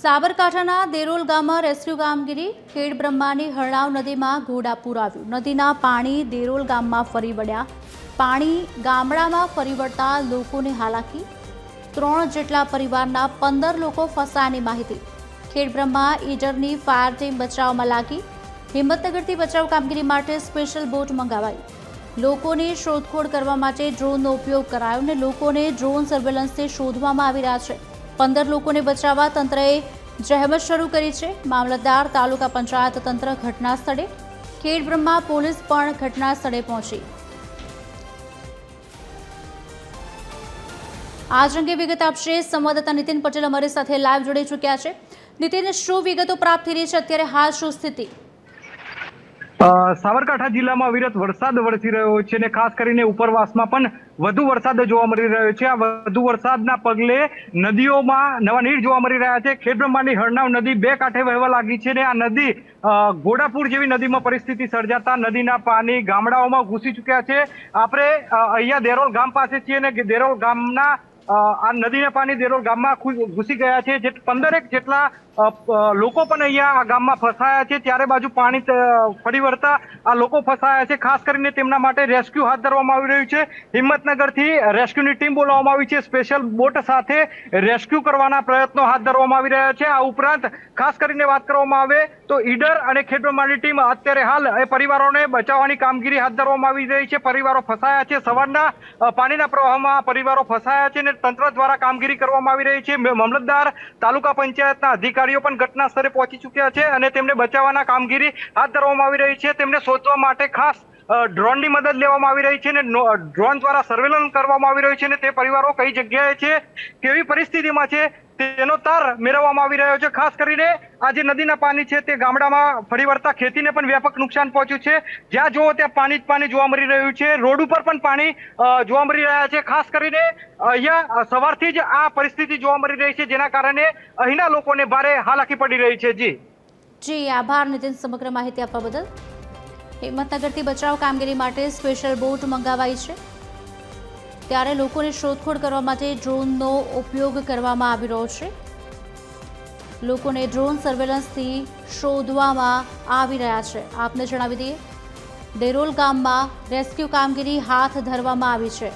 સાબરકાંઠાના દેરોલ ગામમાં રેસ્ક્યુ કામગીરી। ખેડબ્રહ્માની હરણાવ નદીમાં ઘોડાપૂર આવ્યું। નદીના પાણી દેરોલ ગામમાં ફરી વળ્યા। પાણી ગામડામાં ફરી વળતા લોકોને હાલાકી। 3 જેટલા પરિવારના 15 લોકો ફસાયાની માહિતી। ખેડબ્રહ્મા ઈડરની ફાયર ટીમ બચાવમાં લાગી। હિંમતનગરથી બચાવ કામગીરી માટે સ્પેશિયલ બોટ મંગાવાઈ। લોકોની શોધખોળ કરવા માટે ડ્રોનનો ઉપયોગ કરાયો અને લોકોને ડ્રોન સર્વેલન્સથી શોધવામાં આવી રહ્યા છે। 15 લોકોને બચાવવા તંત્રએ જહેમત શરૂ કરી છે। મામલતદાર, તાલુકા પંચાયત તંત્ર ઘટના સ્થળે, ખેડબ્રહ્મા પોલીસ પણ ઘટના સ્થળે પહોંચી। આજ અંગે વિગત આપશે સંવાદદાતા નીતિન પટેલ અમારી સાથે લાઈવ જોડાઈ ચૂક્યા છે। નીતિન, શું વિગતો પ્રાપ્ત થઈ રહી છે? અત્યારે હાલ શું સ્થિતિ? સાબરકાંઠા જિલ્લામાં અવિરત વરસાદ વરસી રહ્યો છે અને ખાસ કરીને ઉપરવાસમાં પણ વધુ વરસાદ જોવા મળી રહ્યો છે। આ વધુ વરસાદના પગલે નદીઓમાં નવા નીર જોવા મળી રહ્યા છે। ખેડબ્રહ્માની હરણાવ નદી 2 કાંઠે વહેવા લાગી છે અને આ નદી ઘોડાપૂર જેવી નદીમાં પરિસ્થિતિ સર્જાતા નદીના પાણી ગામડાઓમાં ઘૂસી ચૂક્યા છે। આપણે અહીંયા દેરોલ ગામ પાસે છીએ અને દેરોલ ગામના આ નદીના પાણી દેરોલ ગામમાં ઘૂસી ગયા છે। જે 15 જેટલા લોકો પણ અહીંયા આ ગામમાં ફસાયા છે। ત્યારે બાજુ પાણી ફરી વળતા આ લોકો ફસાયા છે। ખાસ કરીને તેમના માટે રેસ્ક્યુ હાથ ધરવામાં આવી રહ્યું છે। હિંમતનગરથી રેસ્ક્યુની ટીમ બોલાવવામાં આવી છે। સ્પેશિયલ બોટ સાથે રેસ્ક્યુ કરવાના પ્રયત્નો હાથ ધરવામાં આવી રહ્યા છે। આ ઉપરાંત ખાસ કરીને વાત કરવામાં આવે તો ઈડર અને ખેડબ્રહ્માની ટીમ અત્યારે હાલ એ પરિવારોને બચાવવાની કામગીરી હાથ ધરવામાં આવી રહી છે। પરિવારો ફસાયા છે। સવારના પાણીના પ્રવાહમાં પરિવારો ફસાયા છે અને તંત્ર દ્વારા કામગીરી કરવામાં આવી રહી છે। મામલતદાર, તાલુકા પંચાયતના અધિકારીઓ પણ ઘટના સ્થળે પહોંચી ચૂક્યા છે અને તેમને બચાવવાના કામગીરી હાથ ધરવામાં આવી રહી છે। તેમને શોધવા માટે ખાસ ડ્રોનની મદદ લેવામાં આવી રહી છે અને ડ્રોન દ્વારા સર્વેલન્સ કરવામાં આવી રહ્યું છે અને તે પરિવારો કઈ જગ્યાએ છે, કેવી પરિસ્થિતિમાં છે તેનો તાર મેળવવામાં આવી રહ્યો છે। ખાસ કરીને આ જે નદીના પાણી છે તે ગામડામાં ફરી વળતા ખેતીને પણ વ્યાપક નુકસાન પહોંચ્યું છે। જ્યાં જુઓ ત્યાં પાણી જ પાણી જોવા મળી રહ્યું છે। રોડ ઉપર પણ પાણી જોવા મળી રહ્યા છે। ખાસ કરીને અહીંયા સવારથી જ આ પરિસ્થિતિ જોવા મળી રહી છે, જેના કારણે અહીંના લોકોને ભારે હાલાકી પડી રહી છે। જી આભાર નીતિન, સમગ્ર માહિતી આપવા બદલ। હિંમતનગરથી બચાવ કામગીરી માટે સ્પેશિયલ બોટ મંગાવાઈ છે, ત્યારે લોકોની શોધખોળ કરવા માટે ડ્રોનનો ઉપયોગ કરવામાં આવી રહ્યો છે। લોકોને ડ્રોન સર્વેલન્સથી શોધવામાં આવી રહ્યા છે। આપને જણાવી દઈએ, દેરોલ ગામમાં રેસ્ક્યુ કામગીરી હાથ ધરવામાં આવી છે।